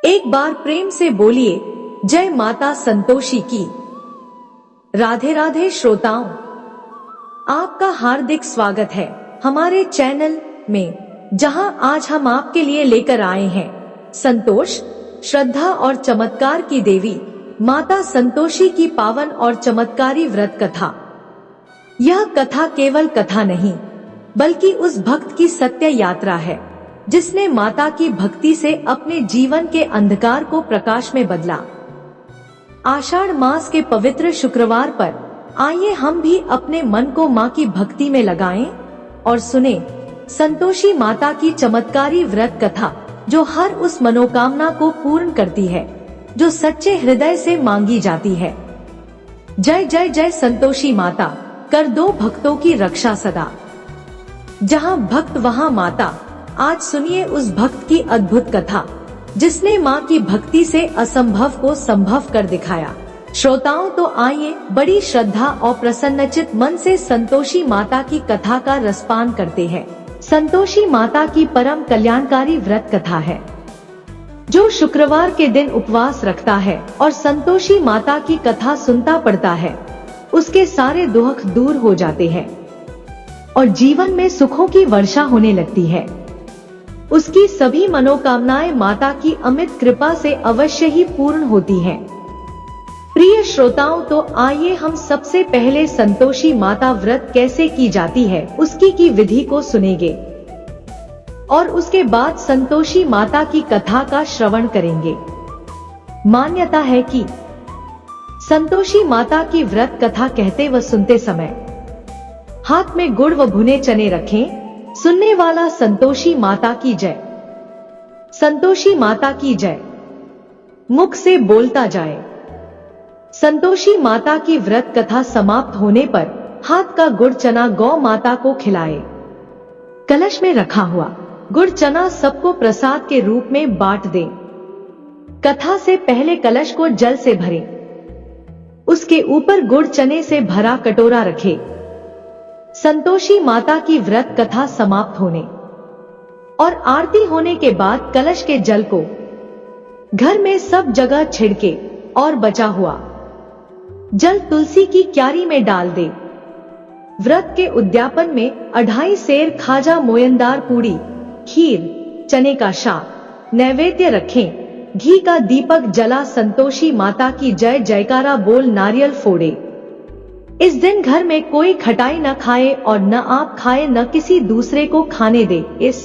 एक बार प्रेम से बोलिए जय माता संतोषी की। राधे राधे श्रोताओं, आपका हार्दिक स्वागत है हमारे चैनल में, जहां आज हम आपके लिए लेकर आए हैं संतोष, श्रद्धा और चमत्कार की देवी माता संतोषी की पावन और चमत्कारी व्रत कथा। यह कथा केवल कथा नहीं, बल्कि उस भक्त की सत्य यात्रा है जिसने माता की भक्ति से अपने जीवन के अंधकार को प्रकाश में बदला। आषाढ़ मास के पवित्र शुक्रवार पर आइए हम भी अपने मन को मां की भक्ति में लगाएं और सुने संतोषी माता की चमत्कारी व्रत कथा, जो हर उस मनोकामना को पूर्ण करती है जो सच्चे हृदय से मांगी जाती है। जय जय जय संतोषी माता, कर दो भक्तों की रक्षा सदा। जहां भक्त वहां माता। आज सुनिए उस भक्त की अद्भुत कथा जिसने मां की भक्ति से असंभव को संभव कर दिखाया। श्रोताओं, तो आइए बड़ी श्रद्धा और प्रसन्नचित मन से संतोषी माता की कथा का रसपान करते हैं। संतोषी माता की परम कल्याणकारी व्रत कथा है। जो शुक्रवार के दिन उपवास रखता है और संतोषी माता की कथा सुनता पढ़ता है, उसके सारे दुख दूर हो जाते हैं और जीवन में सुखों की वर्षा होने लगती है। उसकी सभी मनोकामनाएं माता की अमित कृपा से अवश्य ही पूर्ण होती हैं। प्रिय श्रोताओं, तो आइए हम सबसे पहले संतोषी माता व्रत कैसे की जाती है उसकी की विधि को सुनेंगे और उसके बाद संतोषी माता की कथा का श्रवण करेंगे। मान्यता है कि संतोषी माता की व्रत कथा कहते व सुनते समय हाथ में गुड़ व भुने चने रखें। सुनने वाला संतोषी माता की जय, संतोषी माता की जय मुख से बोलता जाए। संतोषी माता की व्रत कथा समाप्त होने पर हाथ का गुड़ चना गौ माता को खिलाए। कलश में रखा हुआ गुड़ चना सबको प्रसाद के रूप में बांट दें। कथा से पहले कलश को जल से भरें, उसके ऊपर गुड़ चने से भरा कटोरा रखें। संतोषी माता की व्रत कथा समाप्त होने और आरती होने के बाद कलश के जल को घर में सब जगह छिड़के और बचा हुआ जल तुलसी की क्यारी में डाल दे। व्रत के उद्यापन में 2.5 सेर खाजा, मोयनदार पूड़ी, खीर, चने का शाक नैवेद्य रखें। घी का दीपक जला संतोषी माता की जय जयकारा बोल नारियल फोड़े। इस दिन घर में कोई खटाई न खाए और न आप खाए, न किसी दूसरे को खाने दे। इस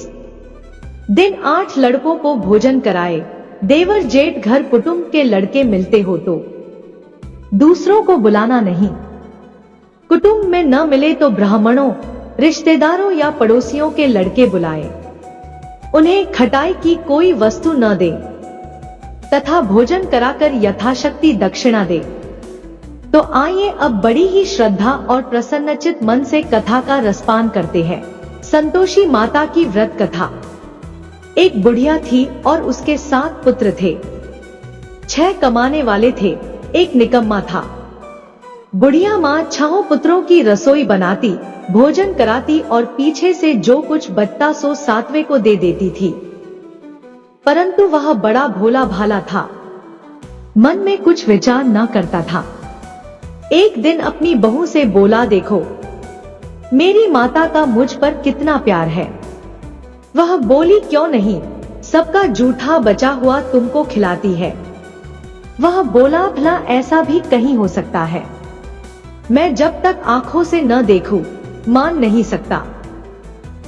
दिन 8 लड़कों को भोजन कराए। देवर जेठ घर कुटुंब के लड़के मिलते हो तो दूसरों को बुलाना नहीं। कुटुंब में न मिले तो ब्राह्मणों, रिश्तेदारों या पड़ोसियों के लड़के बुलाए। उन्हें खटाई की कोई वस्तु न दे तथा भोजन कराकर यथाशक्ति दक्षिणा दे। तो आइए अब बड़ी ही श्रद्धा और प्रसन्नचित मन से कथा का रसपान करते हैं। संतोषी माता की व्रत कथा। एक बुढ़िया थी और उसके 7 पुत्र थे। 6 कमाने वाले थे, एक निकम्मा था। बुढ़िया माँ 6 पुत्रों की रसोई बनाती, भोजन कराती और पीछे से जो कुछ बचता सो 7वें को दे देती थी। परंतु वह बड़ा भोला भाला था, मन में कुछ विचार न करता था। एक दिन अपनी बहू से बोला, देखो मेरी माता का मुझ पर कितना प्यार है। वह बोली, क्यों नहीं, सबका जूठा बचा हुआ तुमको खिलाती है। वह बोला, भला ऐसा भी कहीं हो सकता है? मैं जब तक आंखों से न देखूं मान नहीं सकता।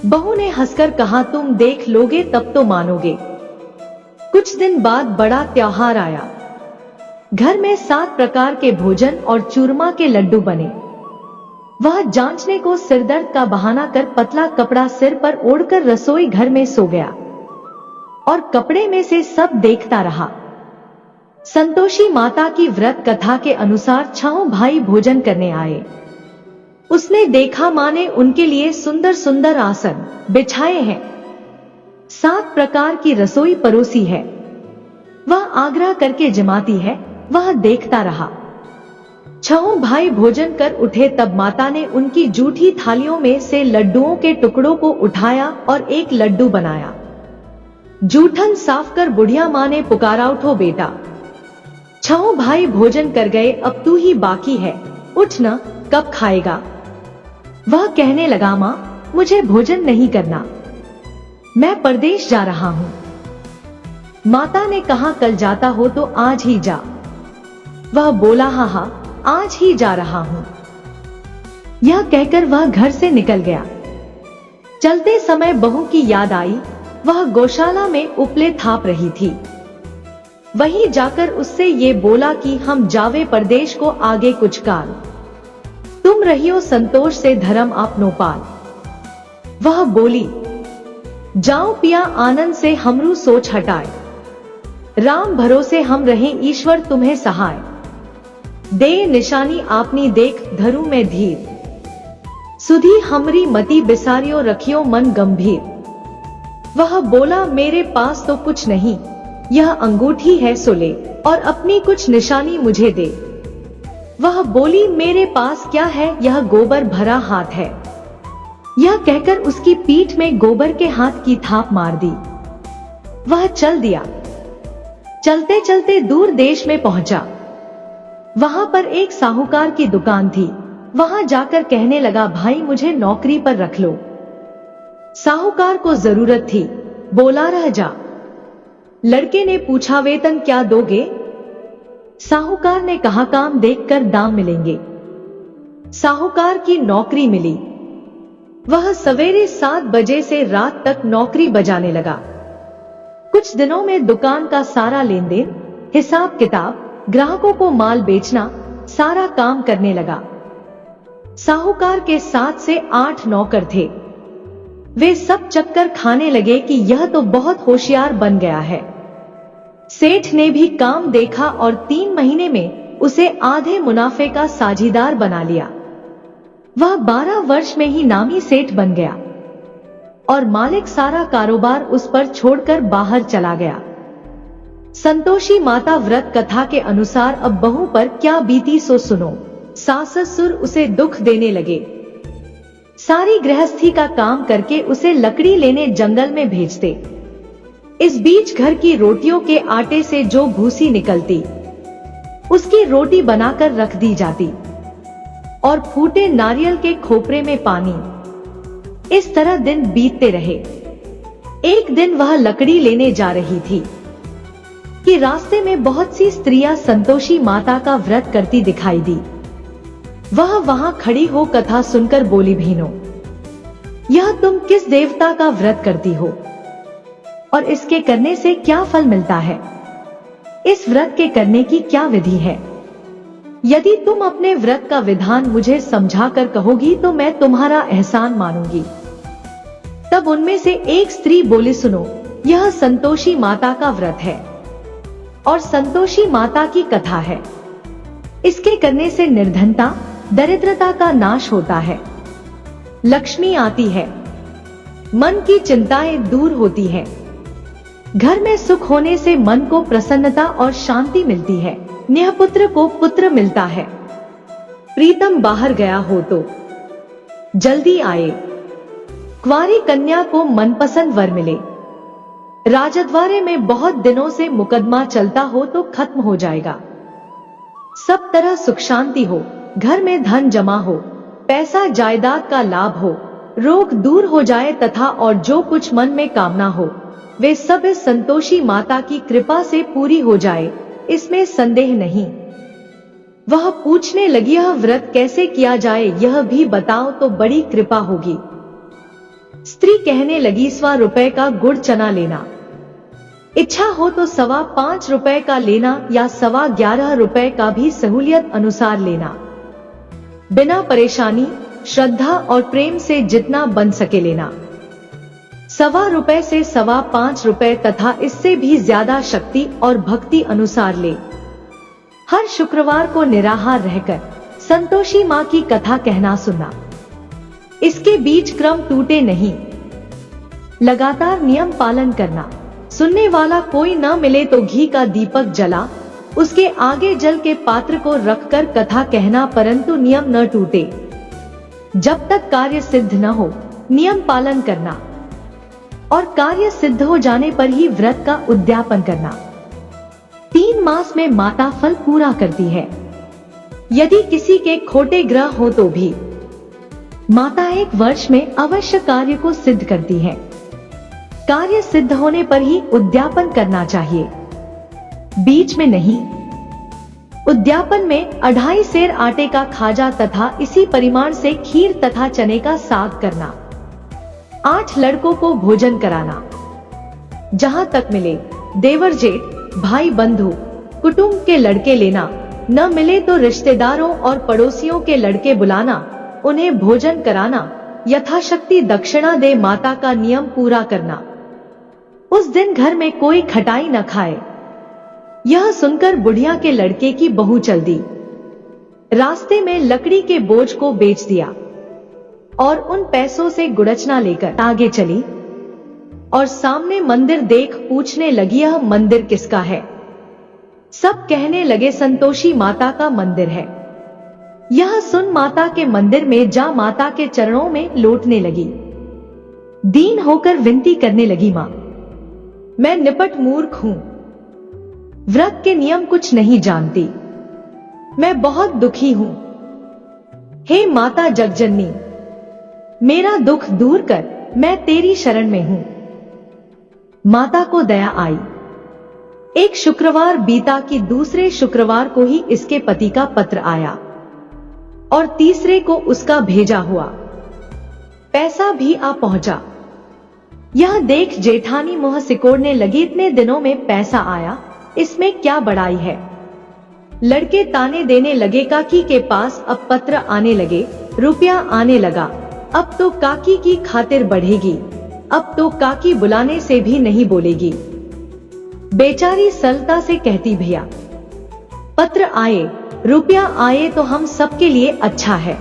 बहू ने हंसकर कहा, तुम देख लोगे तब तो मानोगे। कुछ दिन बाद बड़ा त्योहार आया। घर में 7 प्रकार के भोजन और चूरमा के लड्डू बने। वह जांचने को सिरदर्द का बहाना कर पतला कपड़ा सिर पर ओढ़कर रसोई घर में सो गया और कपड़े में से सब देखता रहा। संतोषी माता की व्रत कथा के अनुसार 6 भाई भोजन करने आए। उसने देखा मां ने उनके लिए सुंदर सुंदर आसन बिछाए हैं, 7 प्रकार की रसोई परोसी है। वह आग्रह करके जमाती है। वह देखता रहा। 6 भाई भोजन कर उठे तब माता ने उनकी जूठी थालियों में से लड्डुओं के टुकड़ों को उठाया और एक लड्डू बनाया। जूठन साफ कर बुढ़िया माँ ने पुकारा, उठो बेटा, छाओ भाई भोजन कर गए, अब तू ही बाकी है, उठ न, कब खाएगा। वह कहने लगा, माँ मुझे भोजन नहीं करना, मैं परदेश जा रहा हूं। माता ने कहा, कल जाता हो तो आज ही जा। वह बोला, हाँ हाँ आज ही जा रहा हूं। यह कहकर वह घर से निकल गया। चलते समय बहू की याद आई, वह गौशाला में उपले थाप रही थी। वहीं जाकर उससे ये बोला कि हम जावे परदेश को आगे कुछ काल, तुम रहियो संतोष से धर्म आपनो पाल। वह बोली, जाओ पिया आनंद से हमरू सोच हटाए, राम भरोसे हम रहें ईश्वर तुम्हें सहाय, दे निशानी आपनी देख धरू में धीर, सुधी हमरी मति बिसारियो रखियो मन गंभीर। वह बोला, मेरे पास तो कुछ नहीं, यह अंगूठी है सो ले, और अपनी कुछ निशानी मुझे दे। वह बोली, मेरे पास क्या है, यह गोबर भरा हाथ है। यह कहकर उसकी पीठ में गोबर के हाथ की थाप मार दी। वह चल दिया। चलते चलते दूर देश में पहुंचा। वहां पर एक साहूकार की दुकान थी। वहां जाकर कहने लगा, भाई मुझे नौकरी पर रख लो। साहूकार को जरूरत थी, बोला, रह जा। लड़के ने पूछा, वेतन क्या दोगे? साहूकार ने कहा, काम देखकर दाम मिलेंगे। साहूकार की नौकरी मिली। वह सवेरे 7 बजे से रात तक नौकरी बजाने लगा। कुछ दिनों में दुकान का सारा लेन देन, हिसाब किताब, ग्राहकों को माल बेचना, सारा काम करने लगा। साहूकार के 7 से 8 नौकर थे। वे सब चक्कर खाने लगे कि यह तो बहुत होशियार बन गया है। सेठ ने भी काम देखा और 3 महीने में उसे आधे मुनाफे का साझीदार बना लिया। वह 12 वर्ष में ही नामी सेठ बन गया और मालिक सारा कारोबार उस पर छोड़कर बाहर चला गया। संतोषी माता व्रत कथा के अनुसार अब बहू पर क्या बीती सो सुनो। सास ससुर उसे दुख देने लगे। सारी गृहस्थी का काम करके उसे लकड़ी लेने जंगल में भेजते। इस बीच घर की रोटियों के आटे से जो भूसी निकलती, उसकी रोटी बनाकर रख दी जाती और फूटे नारियल के खोपरे में पानी। इस तरह दिन बीतते रहे। एक दिन वह लकड़ी लेने जा रही थी कि रास्ते में बहुत सी स्त्रियां संतोषी माता का व्रत करती दिखाई दी। वह वहां खड़ी हो कथा सुनकर बोली, भीनो, यह तुम किस देवता का व्रत करती हो और इसके करने से क्या फल मिलता है? इस व्रत के करने की क्या विधि है? यदि तुम अपने व्रत का विधान मुझे समझाकर कहोगी तो मैं तुम्हारा एहसान मानूंगी। तब उनमें से एक स्त्री बोली, सुनो, यह संतोषी माता का व्रत है और संतोषी माता की कथा है। इसके करने से निर्धनता, दरिद्रता का नाश होता है, लक्ष्मी आती है, मन की चिंताएं दूर होती है, घर में सुख होने से मन को प्रसन्नता और शांति मिलती है, न्यायपुत्र को पुत्र मिलता है, प्रीतम बाहर गया हो तो जल्दी आए, कुंवारी कन्या को मनपसंद वर मिले, राजद्वारे में बहुत दिनों से मुकदमा चलता हो तो खत्म हो जाएगा, सब तरह सुख शांति हो, घर में धन जमा हो, पैसा जायदाद का लाभ हो, रोग दूर हो जाए तथा और जो कुछ मन में कामना हो वे सब इस संतोषी माता की कृपा से पूरी हो जाए, इसमें संदेह नहीं। वह पूछने लगी, यह व्रत कैसे किया जाए, यह भी बताओ तो बड़ी कृपा होगी। स्त्री कहने लगी, 100 रुपए का गुड़ चना लेना, इच्छा हो तो 5.25 रुपए का लेना या 11.25 रुपए का भी सहूलियत अनुसार लेना, बिना परेशानी, श्रद्धा और प्रेम से जितना बन सके लेना। 1.25 रुपए से 5.25 रुपए तथा इससे भी ज्यादा शक्ति और भक्ति अनुसार ले। हर शुक्रवार को निराहार रहकर संतोषी माँ की कथा कहना सुनना। इसके बीच क्रम टूटे नहीं, लगातार नियम पालन करना। सुनने वाला कोई न मिले तो घी का दीपक जला उसके आगे जल के पात्र को रखकर कथा कहना, परंतु नियम न टूटे। जब तक कार्य सिद्ध न हो नियम पालन करना और कार्य सिद्ध हो जाने पर ही व्रत का उद्यापन करना। 3 मास में माता फल पूरा करती है। यदि किसी के खोटे ग्रह हो तो भी माता 1 वर्ष में अवश्य कार्य को सिद्ध करती है। कार्य सिद्ध होने पर ही उद्यापन करना चाहिए, बीच में नहीं। उद्यापन में 2.5 सेर आटे का खाजा तथा इसी परिमाण से खीर तथा चने का साग करना। 8 लड़कों को भोजन कराना। जहां तक मिले देवर जेठ, भाई बंधु, कुटुंब के लड़के लेना, न मिले तो रिश्तेदारों और पड़ोसियों के लड़के बुलाना, उन्हें भोजन कराना, यथाशक्ति दक्षिणा दे माता का नियम पूरा करना। उस दिन घर में कोई खटाई न खाए। यह सुनकर बुढ़िया के लड़के की बहू चल दी। रास्ते में लकड़ी के बोझ को बेच दिया और उन पैसों से गुड़चना लेकर आगे चली और सामने मंदिर देख पूछने लगी, यह मंदिर किसका है? सब कहने लगे, संतोषी माता का मंदिर है। यह सुन माता के मंदिर में जा माता के चरणों में लौटने लगी। दीन होकर विनती करने लगी, मां, मैं निपट मूर्ख हूं, व्रत के नियम कुछ नहीं जानती, मैं बहुत दुखी हूं। हे माता जगजननी, मेरा दुख दूर कर, मैं तेरी शरण में हूं। माता को दया आई। एक शुक्रवार बीता कि दूसरे शुक्रवार को ही इसके पति का पत्र आया और तीसरे को उसका भेजा हुआ पैसा भी आ पहुंचा। यह देख जेठानी मुंह सिकोड़ने लगी, इतने दिनों में पैसा आया, इसमें क्या बड़ाई है? लड़के ताने देने लगे, काकी के पास अब पत्र आने लगे, रुपया आने लगा, अब तो काकी की खातिर बढ़ेगी, अब तो काकी बुलाने से भी नहीं बोलेगी। बेचारी सरलता से कहती, भैया पत्र आए, रुपया आए तो हम सबके लिए अच्छा है।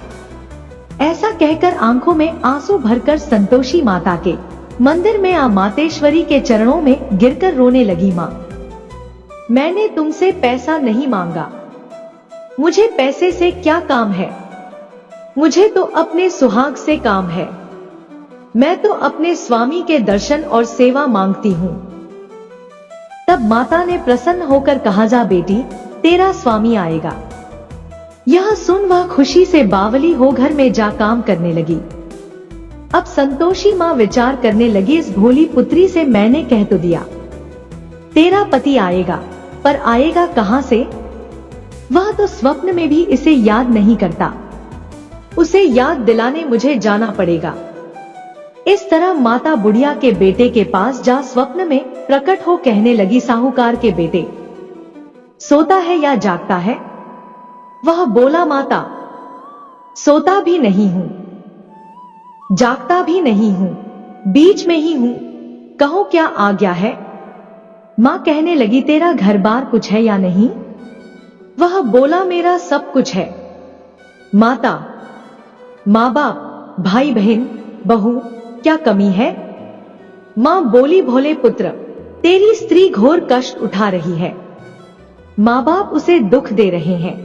ऐसा कहकर आंखों में आंसू भरकर संतोषी माता के मंदिर में आ मातेश्वरी के चरणों में गिरकर रोने लगी, मां, मैंने तुमसे पैसा नहीं मांगा, मुझे पैसे से क्या काम है, मुझे तो अपने सुहाग से काम है, मैं तो अपने स्वामी के दर्शन और सेवा मांगती हूँ। तब माता ने प्रसन्न होकर कहा, जा बेटी, तेरा स्वामी आएगा। यह सुन वह खुशी से बावली हो घर में जा काम करने लगी। अब संतोषी माँ विचार करने लगी, इस भोली पुत्री से मैंने कह तो दिया तेरा पति आएगा, पर आएगा कहां से? वह तो स्वप्न में भी इसे याद नहीं करता, उसे याद दिलाने मुझे जाना पड़ेगा। इस तरह माता बुढ़िया के बेटे के पास जा स्वप्न में प्रकट हो कहने लगी, साहूकार के बेटे, सोता है या जागता है? वह बोला, माता, सोता भी नहीं हूं, जागता भी नहीं हूं, बीच में ही हूं, कहो क्या आज्ञा है? मां कहने लगी, तेरा घर बार कुछ है या नहीं? वह बोला, मेरा सब कुछ है। माता, माँ बाप, भाई बहन, बहू, क्या कमी है? मां बोली, भोले पुत्र, तेरी स्त्री घोर कष्ट उठा रही है, माँ बाप उसे दुख दे रहे हैं,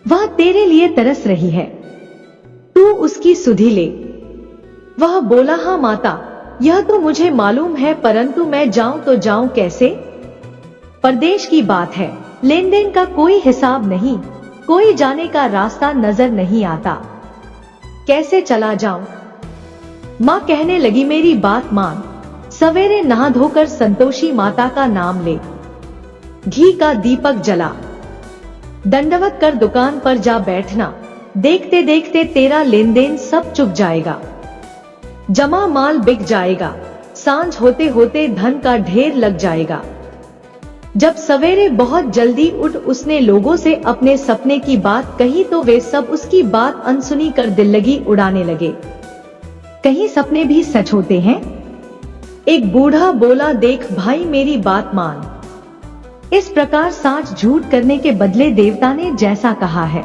वह तेरे लिए तरस रही है, तू उसकी सुधि ले। वह बोला, हाँ माता, यह तो मुझे मालूम है, परंतु मैं जाऊं तो जाऊं कैसे? परदेश की बात है, लेन देन का कोई हिसाब नहीं, कोई जाने का रास्ता नजर नहीं आता, कैसे चला जाऊं? मां कहने लगी, मेरी बात मान, सवेरे नहा धोकर संतोषी माता का नाम ले, घी का दीपक जला, दंडवत कर दुकान पर जा बैठना, देखते देखते तेरा लेन देन सब चुक जाएगा, जमा माल बिक जाएगा, सांझ होते होते धन का ढेर लग जाएगा। जब सवेरे बहुत जल्दी उठ उसने लोगों से अपने सपने की बात कही तो वे सब उसकी बात अनसुनी कर दिल्लगी उड़ाने लगे। कहीं सपने भी सच होते हैं? एक बूढ़ा बोला, देख भाई, मेरी बात मान, इस प्रकार साच झूठ करने के बदले देवता ने जैसा कहा है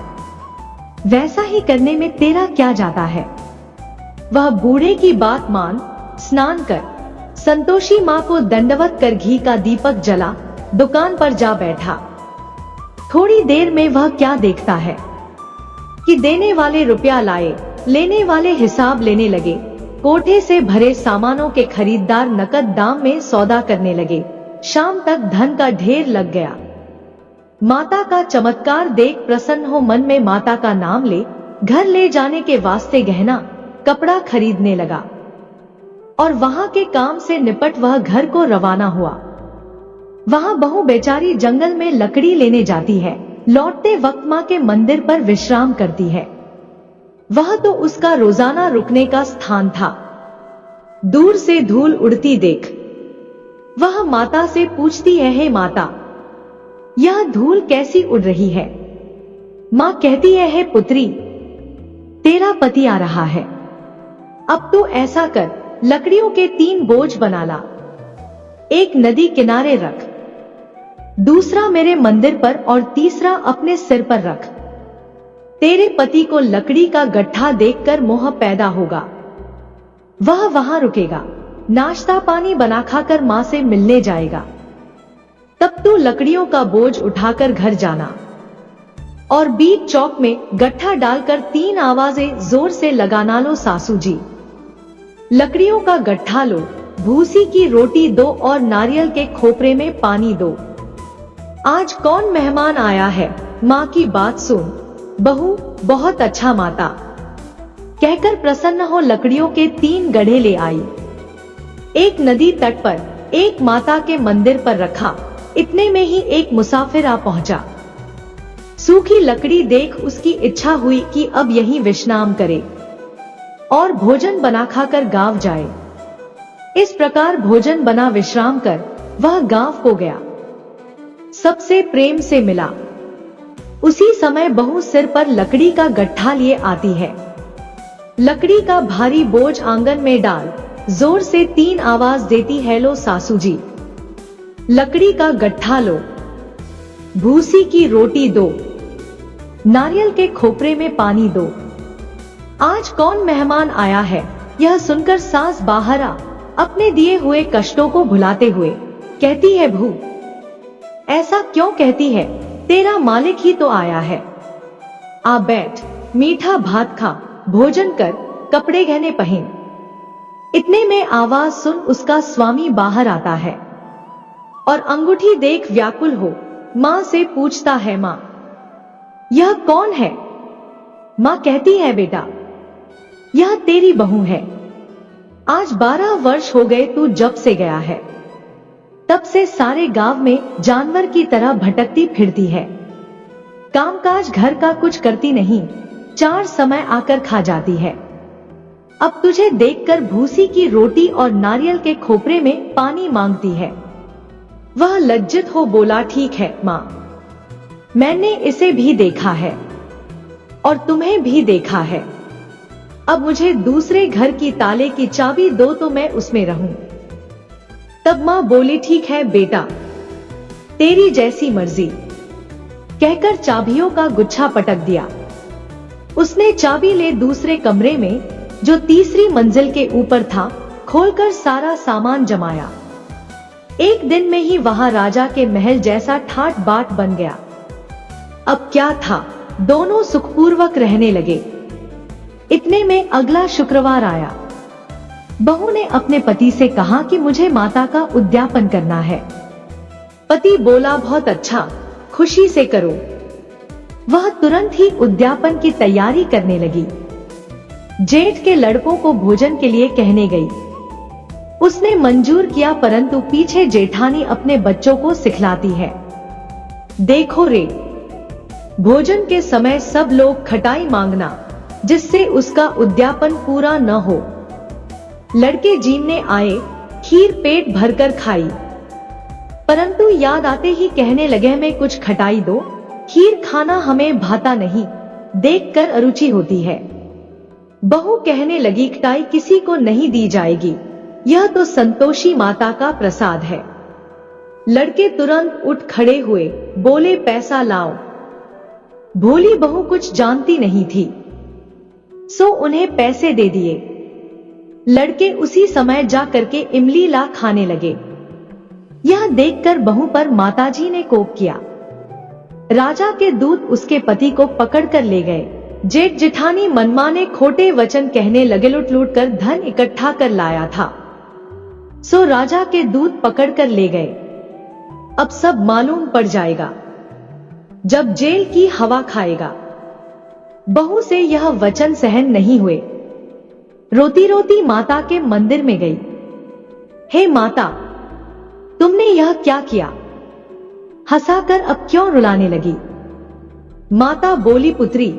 वैसा ही करने में तेरा क्या जाता है? वह बूढ़े की बात मान, स्नान कर, संतोषी माँ को दंडवत कर घी का दीपक जला, दुकान पर जा बैठा। थोड़ी देर में वह क्या देखता है कि देने वाले रुपया लाए, लेने वाले हिसाब लेने लगे, कोठे से भरे सामानों के खरीदार नकद दाम में सौदा करने लगे। शाम तक धन का ढेर लग गया। माता का चमत्कार देख प्रसन्न हो मन में माता का नाम ले घर ले जाने के वास्ते गहना कपड़ा खरीदने लगा और वहां के काम से निपट वह घर को रवाना हुआ। वहां बहू बेचारी जंगल में लकड़ी लेने जाती है। लौटते वक्त मां के मंदिर पर विश्राम करती है। वह तो उसका रोजाना रुकने का स्थान था। दूर से धूल उड़ती देख वह माता से पूछती है, हे माता, यह धूल कैसी उड़ रही है? मां कहती है, हे पुत्री, तेरा पति आ रहा है। अब तू ऐसा कर, लकड़ियों के 3 बोझ बना ला। एक नदी किनारे रख, दूसरा मेरे मंदिर पर और तीसरा अपने सिर पर रख। तेरे पति को लकड़ी का गट्ठा देखकर मोह पैदा होगा। वह वहां रुकेगा, नाश्ता पानी बना खाकर मां से मिलने जाएगा। तब तू लकड़ियों का बोझ उठाकर घर जाना और बीच चौक में गट्ठा डालकर 3 आवाजें जोर से लगाना, लो सासू जी, लकड़ियों का गट्ठा लो, भूसी की रोटी दो और नारियल के खोपरे में पानी दो। आज कौन मेहमान आया है? मां की बात सुन। बहू, बहुत अच्छा माता, कहकर प्रसन्न हो लकड़ियों के 3 गड्ढे ले आई। एक नदी तट पर, एक माता के मंदिर पर रखा। इतने में ही एक मुसाफिर आ पहुंचा। सूखी लकड़ी देख उसकी इच्छा हुई कि अब यहीं विश्राम करे और भोजन बना खाकर गांव जाए। इस प्रकार भोजन बना विश्राम कर वह गांव को गया। सबसे प्रेम से मिला। उसी समय बहू सिर पर लकड़ी का गट्ठा लिए आती है। लकड़ी का भारी बोझ आंगन में डाल जोर से 3 आवाज देती है, लो सासू जी, लकड़ी का गट्ठा लो, भूसी की रोटी दो, नारियल के खोपरे में पानी दो। आज कौन मेहमान आया है? यह सुनकर सास बाहर आ अपने दिए हुए कष्टों को भुलाते हुए कहती है, भू, ऐसा क्यों कहती है? तेरा मालिक ही तो आया है। आ बैठ, मीठा भात खा, भोजन कर, कपड़े गहने पहन। इतने में आवाज सुन उसका स्वामी बाहर आता है और अंगूठी देख व्याकुल हो मां से पूछता है, मां, यह कौन है? मां कहती है, बेटा, यह तेरी बहू है। आज 12 वर्ष हो गए तू जब से गया है। तब से सारे गांव में जानवर की तरह भटकती फिरती है। कामकाज घर का कुछ करती नहीं, 4 समय आकर खा जाती है। अब तुझे देखकर भूसी की रोटी और नारियल के खोपरे में पानी मांगती है। वह लज्जित हो बोला, ठीक है मां, मैंने इसे भी देखा है और तुम्हें भी देखा है। अब मुझे दूसरे घर की ताले की चाबी दो तो मैं उसमें रहूं। तब मां बोली, ठीक है बेटा, तेरी जैसी मर्जी, कहकर चाबियों का गुच्छा पटक दिया। उसने चाबी ले दूसरे कमरे में, जो तीसरी मंजिल के ऊपर था, खोलकर सारा सामान जमाया। एक दिन में ही वहां राजा के महल जैसा ठाट बाट बन गया। अब क्या था, दोनों सुखपूर्वक रहने लगे। इतने में अगला शुक्रवार आया। बहू ने अपने पति से कहा कि मुझे माता का उद्यापन करना है। पति बोला, बहुत अच्छा, खुशी से करो। वह तुरंत ही उद्यापन की तैयारी करने लगी। जेठ के लड़कों को भोजन के लिए कहने गई। उसने मंजूर किया, परंतु पीछे जेठानी अपने बच्चों को सिखलाती है, देखो रे, भोजन के समय सब लोग खटाई मांगना, जिससे उसका उद्यापन पूरा न हो। लड़के जीमने आए, खीर पेट भरकर खाई, परंतु याद आते ही कहने लगे, मैं कुछ खटाई दो, खीर खाना हमें भाता नहीं, देखकर अरुचि होती है। बहू कहने लगी, खटाई किसी को नहीं दी जाएगी, यह तो संतोषी माता का प्रसाद है। लड़के तुरंत उठ खड़े हुए, बोले, पैसा लाओ। भोली बहू कुछ जानती नहीं थी, सो उन्हें पैसे दे दिए। लड़के उसी समय जा करके इमली ला खाने लगे। यह देखकर बहू पर माताजी ने कोप किया। राजा के दूत उसके पति को पकड़कर ले गए। जेठ जिठानी मनमाने खोटे वचन कहने लगे। लूट लूट कर धन इकट्ठा कर लाया था, सो राजा के दूत पकड़ कर ले गए। अब सब मालूम पड़ जाएगा जब जेल की हवा खाएगा। बहू से यह वचन सहन नहीं हुए। रोती रोती माता के मंदिर में गई। हे माता, तुमने यह क्या किया? हंसाकर अब क्यों रुलाने लगी? माता बोली, पुत्री,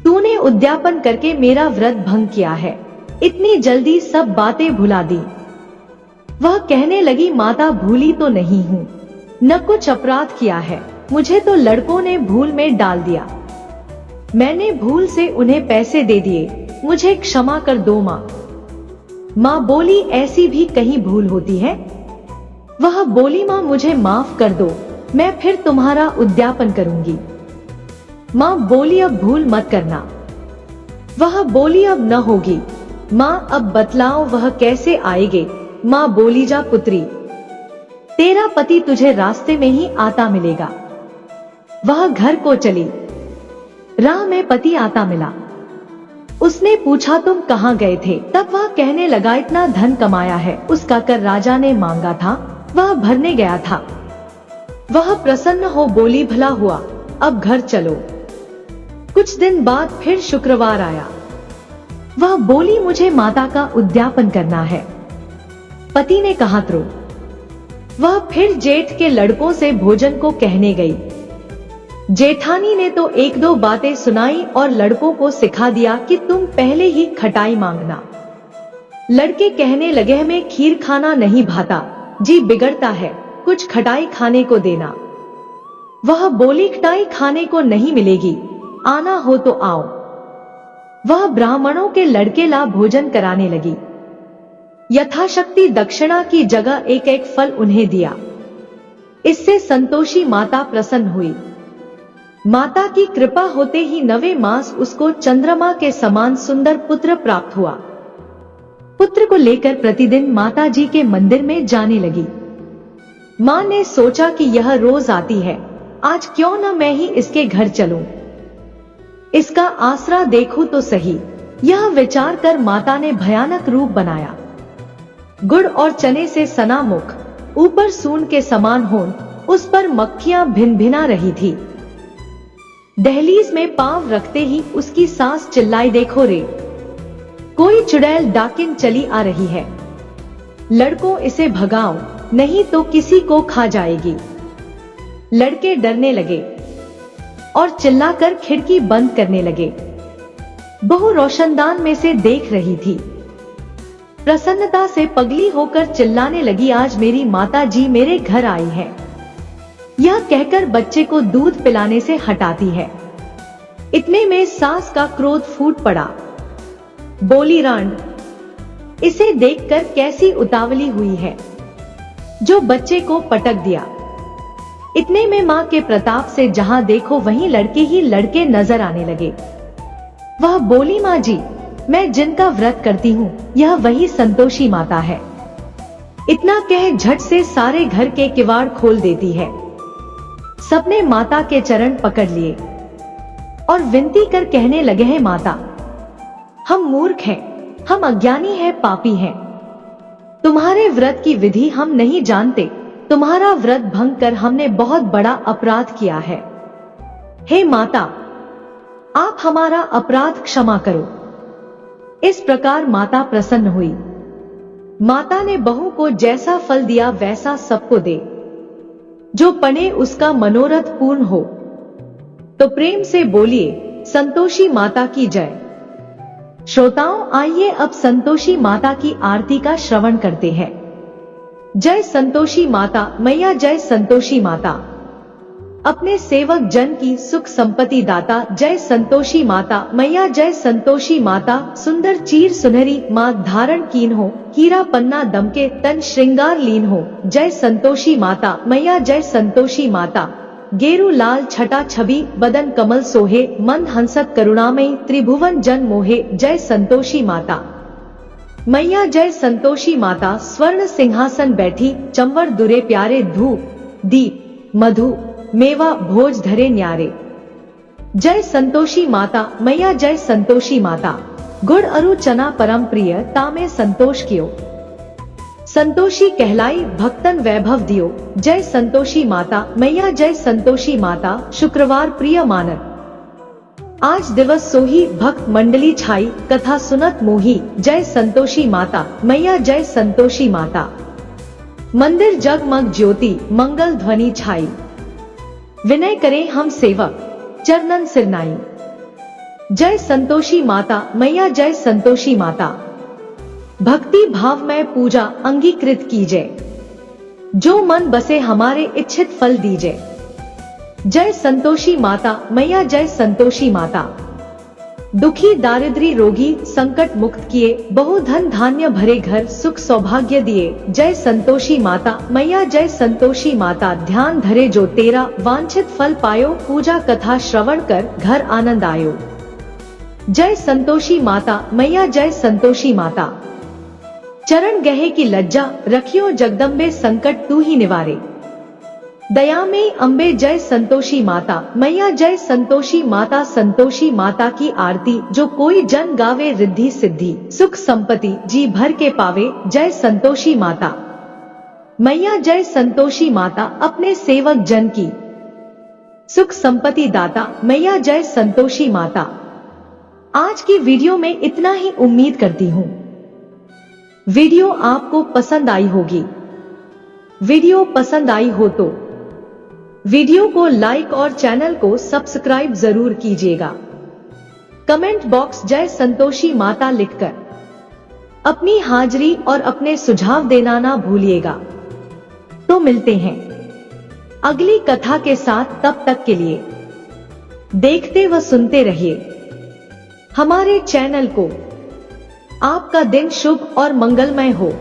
तूने उद्यापन करके मेरा व्रत भंग किया है, इतनी जल्दी सब बातें भुला दी। वह कहने लगी, माता भूली तो नहीं हूं, न कुछ अपराध किया है, मुझे तो लड़कों ने भूल में डाल दिया। मैंने भूल से उन्हें पैसे दे दिए, मुझे क्षमा कर दो माँ। माँ बोली, ऐसी भी कहीं भूल होती है? वह बोली, माँ मुझे माफ कर दो, मैं फिर तुम्हारा उद्यापन करूंगी। माँ बोली, अब भूल मत करना। वह बोली, अब न होगी। माँ अब बतलाओ वह कैसे आएगे? माँ बोली, जा पुत्री, तेरा पति तुझे रास्ते में ही आता मिलेगा। वह घर को चली। राह में पति आता मिला। उसने पूछा, तुम कहां गए थे? तब वह कहने लगा, इतना धन कमाया है, उसका कर राजा ने मांगा था, वह भरने गया था। वह प्रसन्न हो बोली, भला हुआ, अब घर चलो। कुछ दिन बाद फिर शुक्रवार आया। वह बोली, मुझे माता का उद्यापन करना है। पति ने कहा, तो वह फिर जेठ के लड़कों से भोजन को कहने गई। जेठानी ने तो एक दो बातें सुनाई और लड़कों को सिखा दिया कि तुम पहले ही खटाई मांगना। लड़के कहने लगे, हमें खीर खाना नहीं भाता, जी बिगड़ता है, कुछ खटाई खाने को देना। वह बोली, खटाई खाने को नहीं मिलेगी, आना हो तो आओ। वह ब्राह्मणों के लड़के ला भोजन कराने लगी। यथाशक्ति दक्षिणा की जगह एक एक फल उन्हें दिया। इससे संतोषी माता प्रसन्न हुई। माता की कृपा होते ही 9वें मास उसको चंद्रमा के समान सुंदर पुत्र प्राप्त हुआ। पुत्र को लेकर प्रतिदिन माता जी के मंदिर में जाने लगी। मां ने सोचा कि यह रोज आती है, आज क्यों न मैं ही इसके घर चलूं, इसका आसरा देखूं तो सही। यह विचार कर माता ने भयानक रूप बनाया। गुड़ और चने से सना मुख, ऊपर सून के समान होंठ, उस पर मक्खियां भिन भिना रही थी। दहलीज में पांव रखते ही उसकी सास चिल्लाई, देखो रे, कोई चुड़ैल डाकिन चली आ रही है, लड़कों इसे भगाओ, नहीं तो किसी को खा जाएगी। लड़के डरने लगे और चिल्लाकर खिड़की बंद करने लगे। बहू रोशनदान में से देख रही थी। प्रसन्नता से पगली होकर चिल्लाने लगी, आज मेरी माता जी मेरे घर आई है। यह कहकर बच्चे को दूध पिलाने से हटाती है। इतने में सास का क्रोध फूट पड़ा। बोली, रांड, इसे देखकर कैसी उतावली हुई है, जो बच्चे को पटक दिया। इतने में मां के प्रताप से जहां देखो वहीं लड़के ही लड़के नजर आने लगे। वह बोली, मां जी, मैं जिनका व्रत करती हूँ यह वही संतोषी माता है। इतना कह झट से सारे घर के किवाड़ खोल देती है। सबने माता के चरण पकड़ लिए और विनती कर कहने लगे हैं, माता, हम मूर्ख हैं, हम अज्ञानी हैं, पापी हैं। तुम्हारे व्रत की विधि हम नहीं जानते। तुम्हारा व्रत भंग कर हमने बहुत बड़ा अपराध किया है। हे माता, आप हमारा अपराध क्षमा करो। इस प्रकार माता प्रसन्न हुई। माता ने बहू को जैसा फल दिया वैसा सबको दे, जो पड़े उसका मनोरथ पूर्ण हो। तो प्रेम से बोलिए, संतोषी माता की जय। श्रोताओं, आइए अब संतोषी माता की आरती का श्रवण करते हैं। जय संतोषी माता मैया, जय संतोषी माता, अपने सेवक जन की सुख संपत्ति दाता। जय संतोषी माता मैया, जय संतोषी माता, सुंदर चीर सुनहरी माँ धारण कीन हो, हीरा पन्ना दमके तन श्रृंगार लीन हो। जय संतोषी माता मैया, जय संतोषी माता, गेरु लाल छटा छवि बदन कमल सोहे, मंद हंसत करुणामयी त्रिभुवन जन मोहे। जय संतोषी माता मैया, जय संतोषी माता, स्वर्ण सिंहासन बैठी, चंवर दुरे प्यारे, धूप दीप मधु मेवा भोज धरे न्यारे। जय संतोषी माता मैया जय संतोषी माता। गुड़ अरु चना परम प्रिय तामे संतोष कियो। संतोषी कहलाई भक्तन वैभव दियो। जय संतोषी माता मैया जय संतोषी माता। शुक्रवार प्रिय मानत आज दिवस सोही भक्त मंडली छाई कथा सुनत मोही। जय संतोषी माता मैया जय संतोषी माता। मंदिर जगमग ज्योति मंगल ध्वनि छाई। विनय करें हम सेवक चरणन सिरनाई। जय संतोषी माता मैया जय संतोषी माता। भक्ति भाव में पूजा अंगीकृत कीजिए। जो मन बसे हमारे इच्छित फल दीजिए। जय संतोषी माता मैया जय संतोषी माता। दुखी दारिद्री रोगी संकट मुक्त किए। बहुधन धान्य भरे घर सुख सौभाग्य दिए। जय संतोषी माता मैया जय संतोषी माता। ध्यान धरे जो तेरा वांछित फल पायो। पूजा कथा श्रवण कर घर आनंद आयो। जय संतोषी माता मैया जय संतोषी माता। चरण गहे की लज्जा रखियो जगदम्बे संकट तू ही निवारे। दया में अम्बे जय संतोषी माता मैया जय संतोषी माता। संतोषी माता की आरती जो कोई जन गावे रिद्धि सिद्धि सुख संपत्ति जी भर के पावे। जय संतोषी माता मैया जय संतोषी माता। अपने सेवक जन की सुख संपत्ति दाता मैया जय संतोषी माता। आज की वीडियो में इतना ही। उम्मीद करती हूँ वीडियो आपको पसंद आई होगी। वीडियो पसंद आई हो तो वीडियो को लाइक और चैनल को सब्सक्राइब जरूर कीजिएगा। कमेंट बॉक्स जय संतोषी माता लिखकर अपनी हाजिरी और अपने सुझाव देना ना भूलिएगा। तो मिलते हैं अगली कथा के साथ। तब तक के लिए देखते व सुनते रहिए हमारे चैनल को। आपका दिन शुभ और मंगलमय हो।